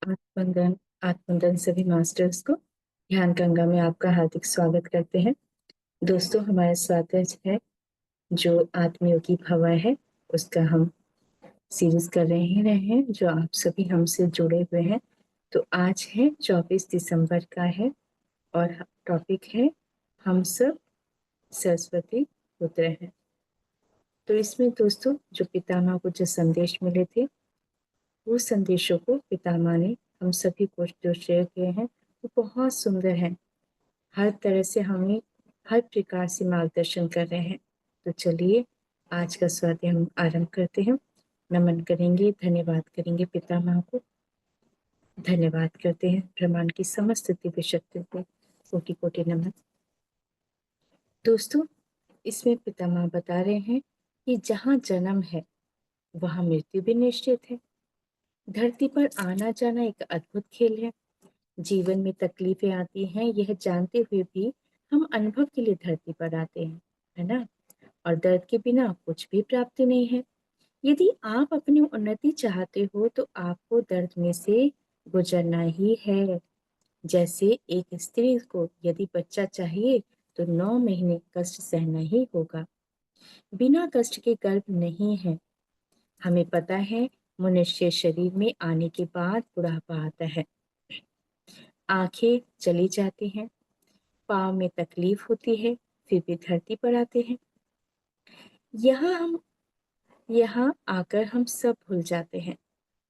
आत्मवंदन आत्मवंदन सभी मास्टर्स को ध्यान गंगा में आपका हार्दिक स्वागत करते हैं। दोस्तों, हमारा स्वागत है जो आत्मयोगी भवा है उसका हम सीरीज कर रहे हैं जो आप सभी हमसे जुड़े हुए हैं। तो आज है 24 दिसंबर का है और टॉपिक है हम सब सरस्वती पुत्र हैं। तो इसमें दोस्तों जो पितामह को जो संदेश मिले थे वो संदेशों को पितामह ने हम सभी को जो शेयर किए हैं वो बहुत सुंदर है। हर तरह से हमें हर प्रकार से मार्गदर्शन कर रहे हैं। तो चलिए आज का स्वाध्याय हम आरंभ करते हैं। नमन करेंगे, धन्यवाद करेंगे पितामह को, धन्यवाद करते हैं ब्रह्मांड की समस्त दिव्य शक्तियों को, कोटि कोटि नमन। दोस्तों, इसमें पितामह बता रहे हैं कि जहाँ जन्म है वहाँ मृत्यु भी निश्चित है। धरती पर आना जाना एक अद्भुत खेल है। जीवन में तकलीफें आती हैं यह जानते हुए भी हम अनुभव के लिए धरती पर आते हैं, है ना। और दर्द के बिना कुछ भी प्राप्ति नहीं है। यदि आप अपनी उन्नति चाहते हो तो आपको दर्द में से गुजरना ही है। जैसे एक स्त्री को यदि बच्चा चाहिए तो 9 महीने कष्ट सहना ही होगा। बिना कष्ट के गर्भ नहीं है। हमें पता है मनुष्य शरीर में आने के बाद बुढ़ापा आता है, आंखें चली जाती हैं, पाँव में तकलीफ होती है, फिर भी धरती पर आते हैं। यहाँ आकर हम सब भूल जाते हैं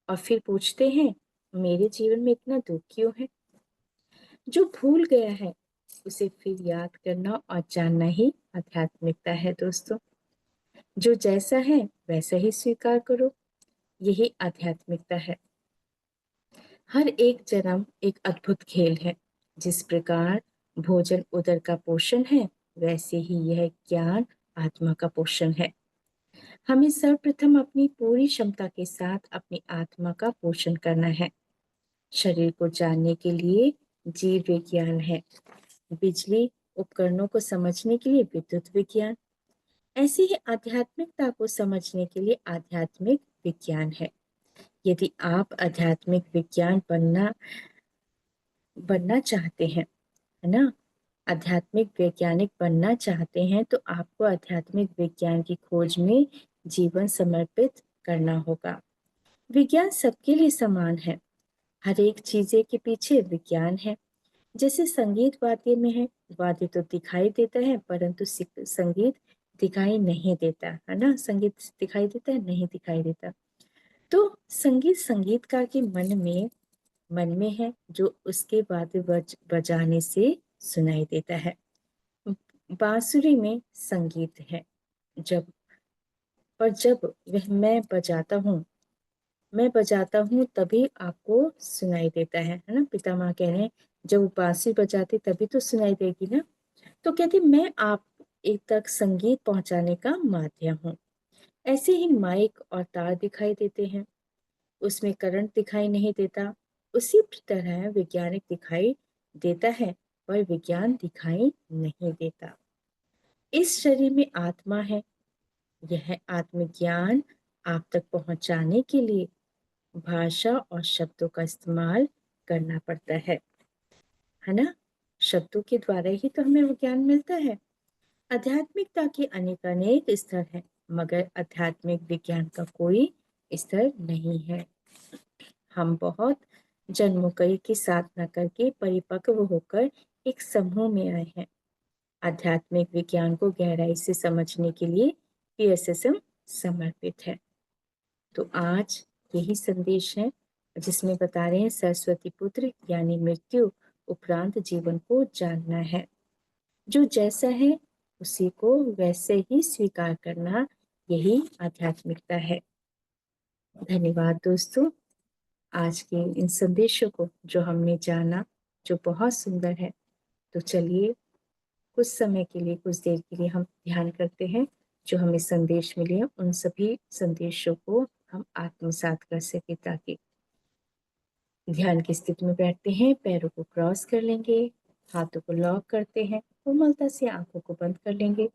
और फिर पूछते हैं मेरे जीवन में इतना दुख क्यों है। जो भूल गया है उसे फिर याद करना और जानना ही आध्यात्मिकता है दोस्तों। जो जैसा है वैसा ही स्वीकार करो, यही आध्यात्मिकता है। हर एक जन्म एक अद्भुत खेल है। जिस प्रकार भोजन उदर का पोषण है वैसे ही यह ज्ञान आत्मा का पोषण है। हमें सर्वप्रथम अपनी पूरी क्षमता के साथ अपनी आत्मा का पोषण करना है। शरीर को जानने के लिए जीव विज्ञान है, बिजली उपकरणों को समझने के लिए विद्युत विज्ञान, ऐसे ही आध्यात्मिकता को समझने के लिए आध्यात्मिक विज्ञान है। यदि आप आध्यात्मिक विज्ञान बनना चाहते हैं, है ना, आध्यात्मिक वैज्ञानिक बनना चाहते हैं तो आपको आध्यात्मिक विज्ञान की खोज में जीवन समर्पित करना होगा। विज्ञान सबके लिए समान है। हर एक चीजें के पीछे विज्ञान है। जैसे संगीत वाद्य में है, वाद्य तो दिखाई देता है परंतु संगीत दिखाई नहीं देता, है ना। संगीत दिखाई देता है, नहीं दिखाई देता। तो संगीत संगीतकार के मन में है जो उसके वाद्य बजाने से सुनाई देता है। बांसुरी में संगीत है, जब जब वह मैं बजाता हूँ तभी आपको सुनाई देता है ना। पितामह कह रहे हैं जब वो बांसुरी बजाते तभी तो सुनाई देगी ना। तो कहते मैं आप एक तक संगीत पहुंचाने का माध्यम हूँ। ऐसे ही माइक और तार दिखाई देते हैं, उसमें करंट दिखाई नहीं देता। उसी तरह वैज्ञानिक दिखाई देता है पर विज्ञान दिखाई नहीं देता। इस शरीर में आत्मा है। यह आत्मज्ञान आप तक पहुंचाने के लिए भाषा और शब्दों का इस्तेमाल करना पड़ता है ना। शब्दों के द्वारा ही तो हमें ज्ञान मिलता है। आध्यात्मिकता के अनेक अनेक स्तर हैं मगर आध्यात्मिक विज्ञान का कोई स्तर नहीं है। हम बहुत जन्मों की साधना करके परिपक्व होकर एक समूह में आए हैं। आध्यात्मिक विज्ञान को गहराई से समझने के लिए पीएसएसएम समर्पित है। तो आज यही संदेश है जिसमें बता रहे हैं सरस्वती पुत्र यानी मृत्यु उपरांत जीवन को जानना है। जो जैसा है उसी को वैसे ही स्वीकार करना, यही आध्यात्मिकता है। धन्यवाद दोस्तों, आज के इन संदेशों को जो हमने जाना जो बहुत सुंदर है। तो चलिए कुछ समय के लिए, कुछ देर के लिए हम ध्यान करते हैं। जो हमें संदेश मिले उन सभी संदेशों को हम आत्मसात कर सके। ताकि ध्यान की स्थिति में बैठते हैं, पैरों को क्रॉस कर लेंगे, हाथों को लॉक करते हैं, कोमलता से आंखों को बंद कर लेंगे।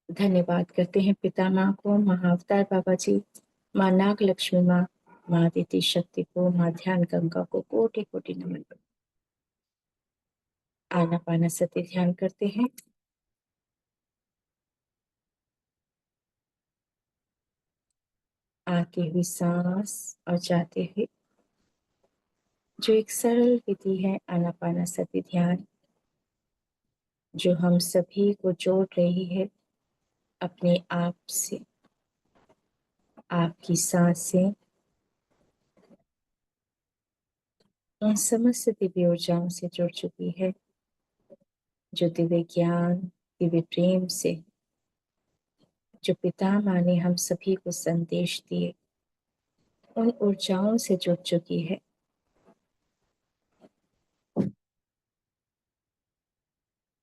धन्यवाद करते हैं पितामह को, महाअवतार बाबा जी, माँ नाग लक्ष्मी माँ, माँ आदित्य शक्ति को, माँ ध्यान गंगा को कोटि कोटि नमन। आनापानसति ध्यान करते हैं। आती हुई सांस और जाते हुए, जो एक सरल विधि है आनापानसति ध्यान, जो हम सभी को जोड़ रही है अपने आप से। आपकी सांसें उन समस्त दिव्य ऊर्जाओं से जुड़ चुकी है जो दिव्य ज्ञान, दिव्य प्रेम से, जो पिता माँ ने हम सभी को संदेश दिए, उन ऊर्जाओं से जुड़ चुकी है।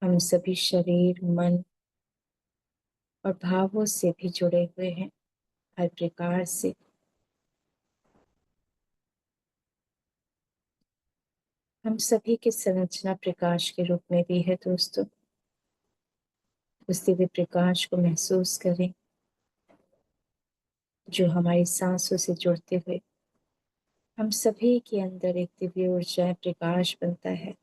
हम सभी शरीर, मन और भावों से भी जुड़े हुए हैं हर प्रकार से। हम सभी की संरचना प्रकाश के रूप में भी है दोस्तों। उस दिव्य प्रकाश को महसूस करें जो हमारी सांसों से जुड़ते हुए हम सभी के अंदर एक दिव्य ऊर्जा प्रकाश बनता है,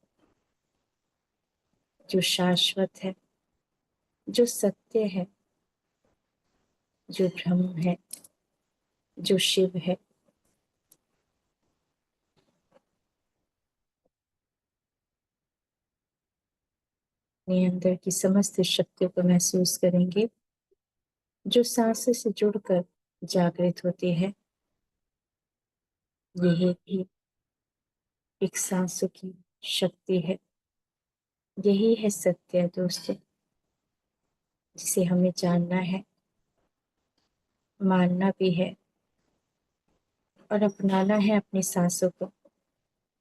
जो शाश्वत है, जो सत्य है, जो ब्रह्म है, जो शिव है। अपने अंदर की समस्त शक्तियों को महसूस करेंगे जो सांसों से जुड़कर जागृत होती है। यही भी एक सांसों की शक्ति है। यही है सत्य दोस्तों, जिसे हमें जानना है, मानना भी है और अपनाना है अपनी सांसों को।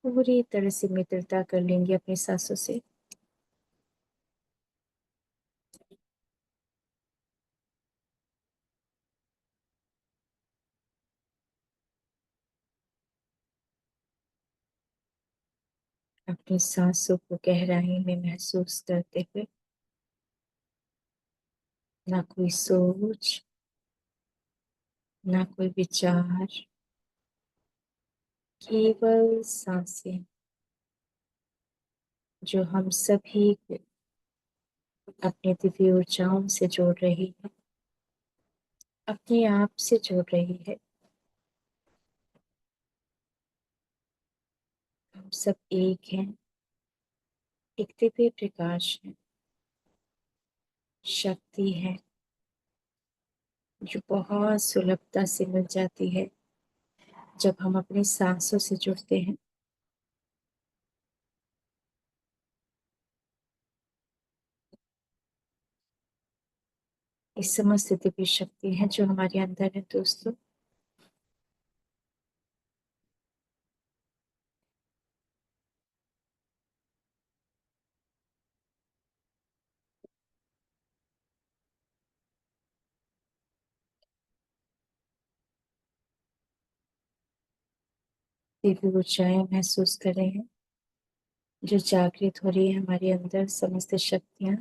पूरी तरह से मित्रता कर लेंगे अपनी सांसों से। अपनी सांसों को गहराई में महसूस करते हुए, ना कोई सोच, ना कोई विचार, केवल सांसें जो हम सभी को अपनी दिव्य ऊर्जाओं से जोड़ रही है, अपने आप से जोड़ रही है। हम सब एक हैं, एक दिव्य प्रकाश है, शक्ति है जो बहुत सुलभता से मिल जाती है जब हम अपनी सांसों से जुड़ते हैं। इस समस्त दिव्य शक्ति है जो हमारे अंदर है दोस्तों। दिव्य ऊर्जाएं महसूस कर रहे हैं जो जागृत हो रही है हमारे अंदर। समस्त शक्तियां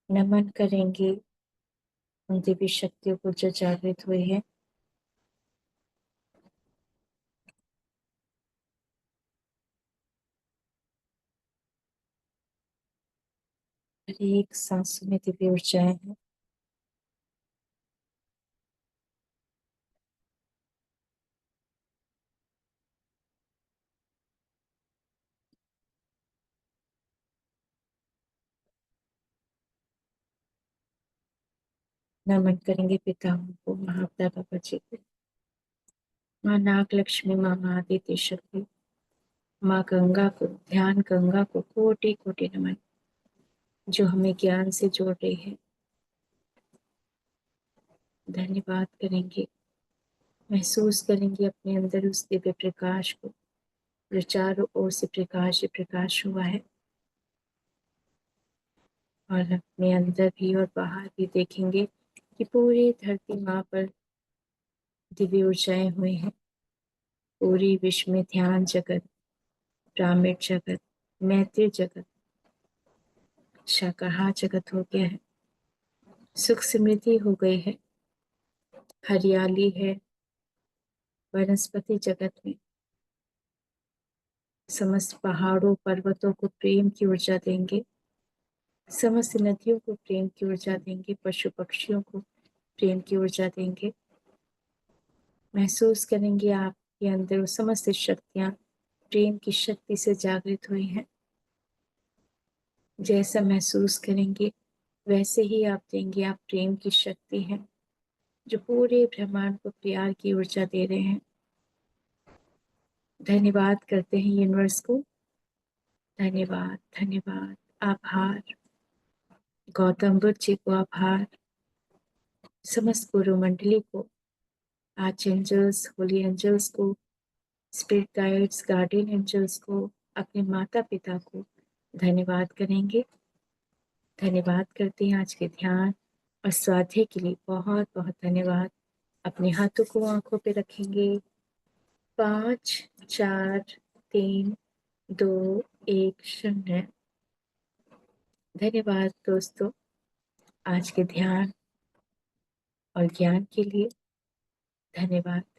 नमन करेंगे उन दिव्य शक्तियों को जो जागृत हुई है। हर एक सांसों में दिव्य ऊर्जाएं हैं। नमन करेंगे पिताओं को, महापिता बाबा जी को, माँ नाग लक्ष्मी, माँ आदित्य शक्ति, माँ गंगा को, ध्यान गंगा को कोटि कोटि नमन, जो हमें ज्ञान से जोड़ रही है। धन्यवाद करेंगे, महसूस करेंगे अपने अंदर उस दिव्य प्रकाश को जो चारों ओर से प्रकाश ही प्रकाश हुआ है। और अपने अंदर भी और बाहर भी देखेंगे कि पूरी धरती माँ पर दिव्य ऊर्जाएं हुई हैं। पूरी विश्व में ध्यान जगत, ब्राह्मण जगत, मैत्री जगत, शाकाहार जगत हो गया है। सुख समृद्धि हो गई है, हरियाली है वनस्पति जगत में। समस्त पहाड़ों पर्वतों को प्रेम की ऊर्जा देंगे, समस्त नदियों को प्रेम की ऊर्जा देंगे, पशु पक्षियों को प्रेम की ऊर्जा देंगे। महसूस करेंगे आपके अंदर वो समस्त शक्तियां प्रेम की शक्ति से जागृत हुई हैं। जैसा महसूस करेंगे वैसे ही आप देंगे। आप प्रेम की शक्ति हैं जो पूरे ब्रह्मांड को प्यार की ऊर्जा दे रहे हैं। धन्यवाद करते हैं यूनिवर्स को। धन्यवाद, धन्यवाद, आभार। गौतम बुद्ध जी को आभार, समस्त गुरु मंडली को, आर्च एंजल्स, होली एंजल्स को, स्पिरिट गाइड्स, गार्डियन एंजल्स को, अपने माता पिता को धन्यवाद करेंगे। धन्यवाद करते हैं आज के ध्यान और स्वाध्याय के लिए बहुत बहुत धन्यवाद। अपने हाथों को आंखों पे रखेंगे। 5 4 3 2 1 0। धन्यवाद दोस्तों आज के ध्यान और ज्ञान के लिए। धन्यवाद।